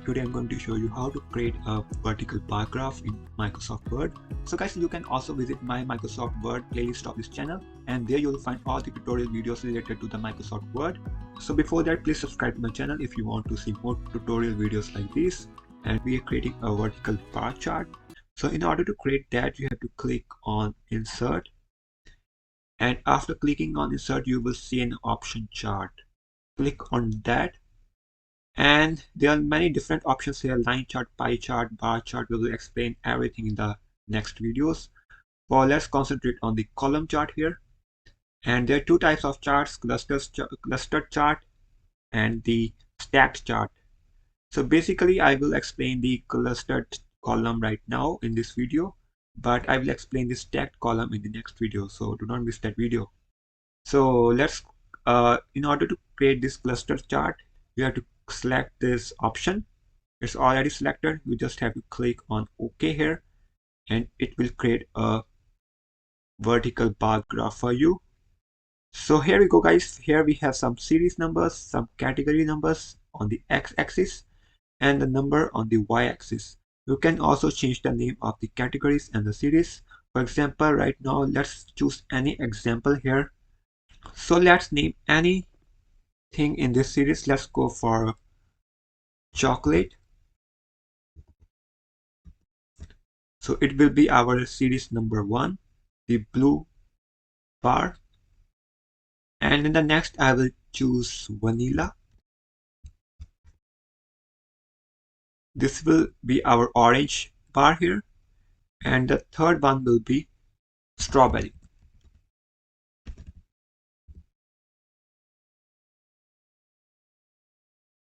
Today I'm going to show you how to create a vertical bar graph in Microsoft Word. So guys, you can also visit my Microsoft Word playlist of this channel, and there you'll find all the tutorial videos related to the Microsoft Word. So before that, please subscribe to my channel if you want to see more tutorial videos like this. And we are creating a vertical bar chart. So in order to create that, you have to click on Insert, and after clicking on Insert, you will see an option chart. Click on that. And there are many different options here: line chart, pie chart, bar chart. We will explain everything in the next videos. Well, let's concentrate on the column chart here. And there are two types of charts: clustered chart and the stacked chart. So basically, I will explain the clustered column right now in this video, but I will explain the stacked column in the next video. So do not miss that video. So in order to create this cluster chart, you have to select this option. It's already selected. You just have to click on OK here, and it will create a vertical bar graph for you. So here we go, guys. Here we have some series numbers, some category numbers on the x-axis, and the number on the y-axis. You can also change the name of the categories and the series. For example, right now, let's choose any example here. So let's name anything in this series. Let's go for chocolate. So it will be our series number 1, the blue bar. And in the next, I will choose vanilla. This will be our orange bar here. And the third one will be strawberry.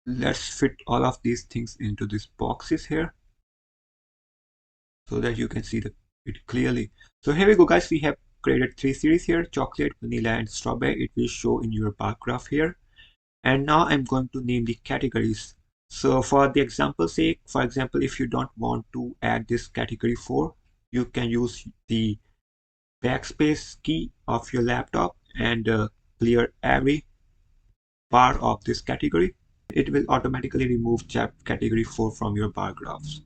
Let's fit all of these things into these boxes here so that you can see it clearly. So here we go, guys. We have created 3 series here: chocolate, vanilla, and strawberry. It will show in your bar graph here. And now I'm going to name the categories. So for the example's sake, for example, if you don't want to add this category 4, you can use the backspace key of your laptop and clear every bar of this category. It will automatically remove category 4 from your bar graphs.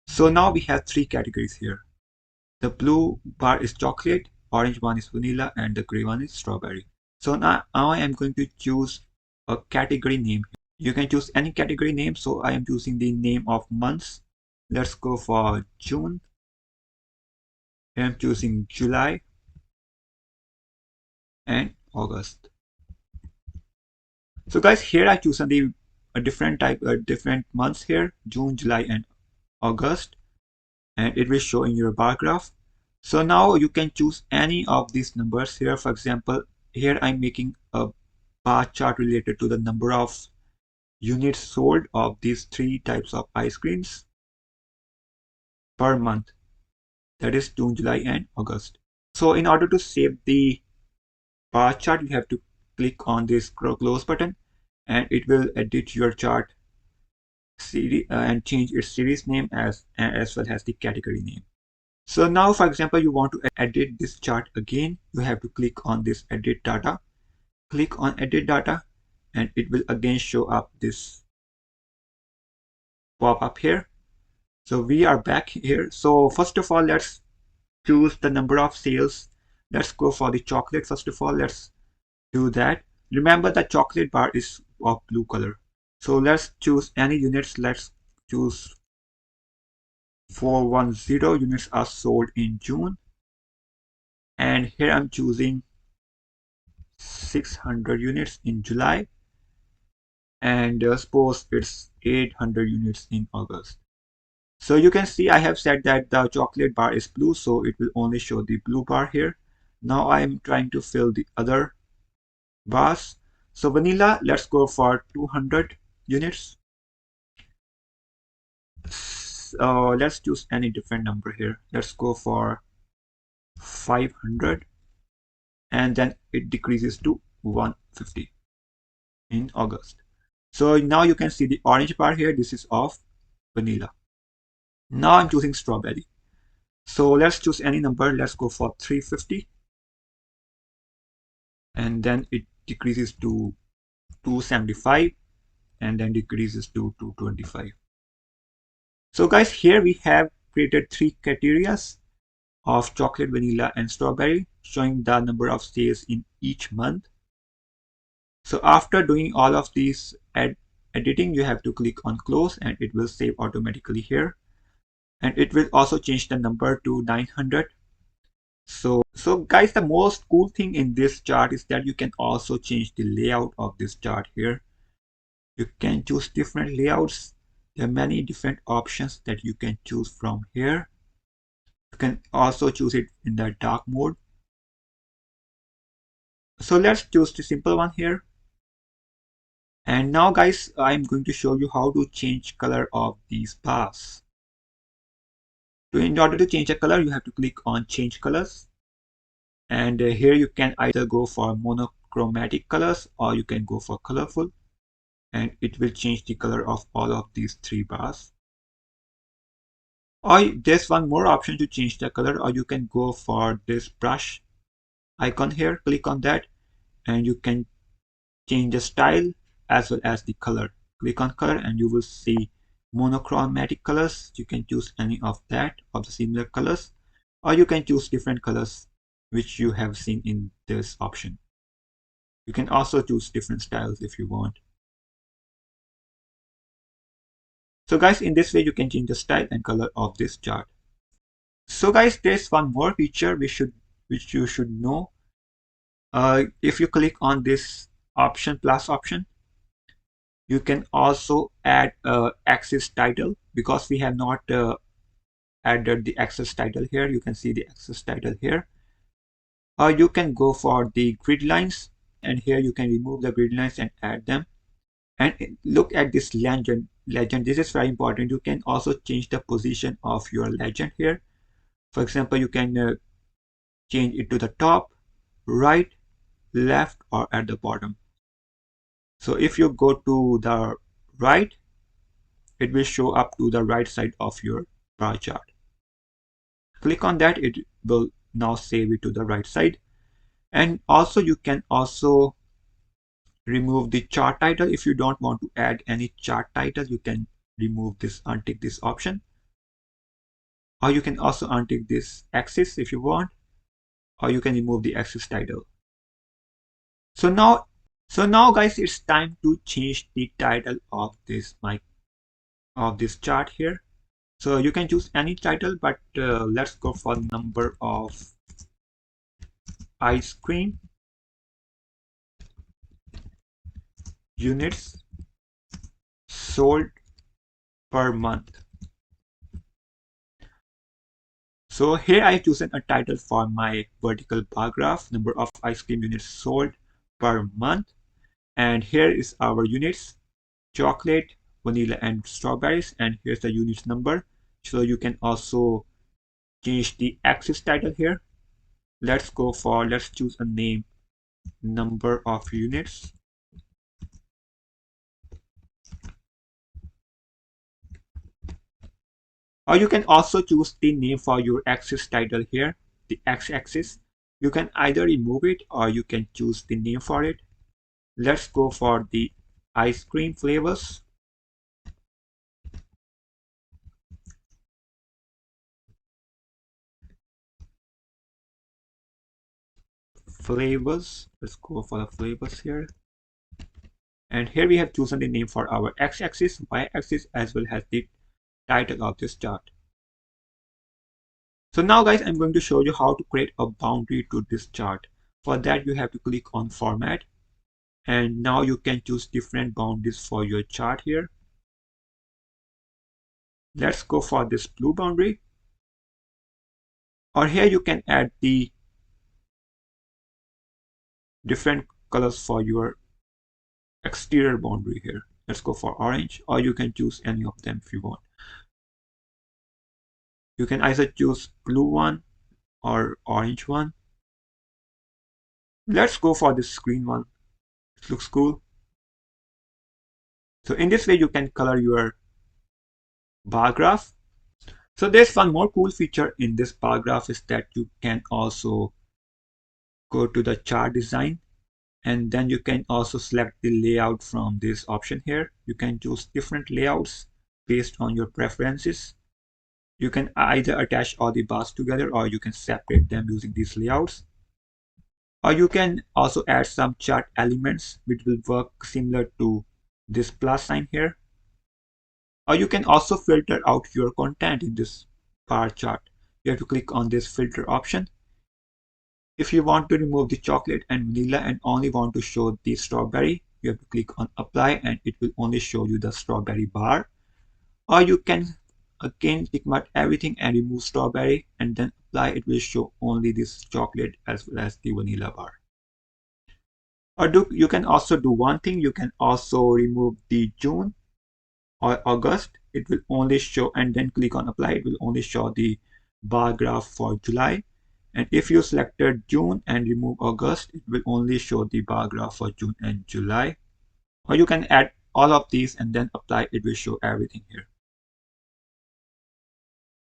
So now we have 3 categories here. The blue bar is chocolate, orange one is vanilla, and the gray one is strawberry. So now I am going to choose a category name. You can choose any category name. So I am choosing the name of months. Let's go for June. I am choosing July and August. So guys, here I choose a different months here: June, July, and August, and it will show in your bar graph. So now you can choose any of these numbers here. For example, here I'm making a bar chart related to the number of units sold of these 3 types of ice creams per month. That is June, July, and August. So in order to save the bar chart, you have to click on this close button, and it will edit your chart and change its series name as well as the category name. So now, for example, you want to edit this chart again, you have to click on this edit data. Click on edit data, and it will again show up this pop up here. So we are back here. So first of all, let's choose the number of sales. Let's go for the chocolate. First of all, let's do that. Remember, the chocolate bar is of blue color. So let's choose any units. Let's choose 410 units are sold in June. And here I'm choosing 600 units in July. And suppose it's 800 units in August. So you can see I have said that the chocolate bar is blue, so it will only show the blue bar here. Now I am trying to fill the other bars. So vanilla, let's go for 200 units. So let's choose any different number here. Let's go for 500, and then it decreases to 150 in August. So now you can see the orange bar here. This is of vanilla. Now I'm choosing strawberry. So let's choose any number. Let's go for 350. And then it decreases to 275. and then decreases to 225. So guys, here we have created three criteria of chocolate, vanilla, and strawberry, showing the number of sales in each month. So after doing all of these editing, you have to click on close and it will save automatically here. And it will also change the number to 900. So guys, the most cool thing in this chart is that you can also change the layout of this chart here. You can choose different layouts. There are many different options that you can choose from here. You can also choose it in the dark mode. So let's choose the simple one here. And now guys, I'm going to show you how to change color of these bars. So in order to change a color, you have to click on change colors. And here you can either go for monochromatic colors or you can go for colorful. And it will change the color of all of these three bars. Or there's one more option to change the color, or you can go for this brush icon here, click on that, and you can change the style as well as the color. Click on color and you will see monochromatic colors. You can choose any of that, of the similar colors, or you can choose different colors which you have seen in this option. You can also choose different styles if you want. So guys, in this way you can change the style and color of this chart. So guys, there's one more feature which you should know. If you click on this option, plus option, you can also add axis title, because we have not added the axis title here. You can see the axis title here. Or you can go for the grid lines, and here you can remove the grid lines and add them. And look at this legend. This is very important. You can also change the position of your legend here. For example, you can change it to the top, right, left, or at the bottom. So if you go to the right, it will show up to the right side of your bar chart. Click on that, it will now save it to the right side. And also you can also remove the chart title. If you don't want to add any chart title, you can remove this, untick this option. Or you can also untick this axis if you want, or you can remove the axis title. So now guys, it's time to change the title of this chart here. So you can choose any title, but let's go for number of ice cream units sold per month. So here I have chosen a title for my vertical bar graph, number of ice cream units sold per month. And here is our units, chocolate, vanilla, and strawberries. And here's the units number. So you can also change the axis title here. Let's choose a name, number of units. Or you can also choose the name for your axis title here, the x-axis. You can either remove it or you can choose the name for it. Let's go for the ice cream flavors. Let's go for the flavors here. And here we have chosen the name for our x-axis, y-axis, as well as the title of this chart. So now guys, I'm going to show you how to create a boundary to this chart. For that, you have to click on format. And now you can choose different boundaries for your chart here. Let's go for this blue boundary. Or here you can add the different colors for your exterior boundary here. Let's go for orange, or you can choose any of them if you want. You can either choose blue one or orange one. Let's go for this green one. It looks cool. So in this way, you can color your bar graph. So there's one more cool feature in this bar graph is that you can also go to the chart design And then you can also select the layout from this option here. You can choose different layouts based on your preferences. You can either attach all the bars together or you can separate them using these layouts. Or you can also add some chart elements which will work similar to this plus sign here. Or you can also filter out your content in this bar chart. You have to click on this filter option. If you want to remove the chocolate and vanilla and only want to show the strawberry, you have to click on apply and it will only show you the strawberry bar. Or you can again tick mark everything and remove strawberry and then apply. It will show only this chocolate as well as the vanilla bar. Or you can also do one thing. You can also remove the June or August. It will only show, and then click on apply. It will only show the bar graph for July. And if you selected June and remove August, it will only show the bar graph for June and July. Or you can add all of these and then apply. It will show everything here.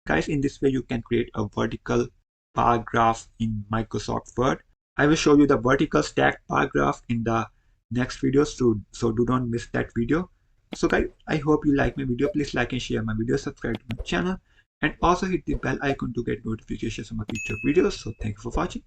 Guys, in this way you can create a vertical bar graph in Microsoft Word. I will show you the vertical stacked bar graph in the next video, so do not miss that video. So guys, I hope you like my video. Please like and share my video, subscribe to my channel, and also hit the bell icon to get notifications of my future videos. So thank you for watching.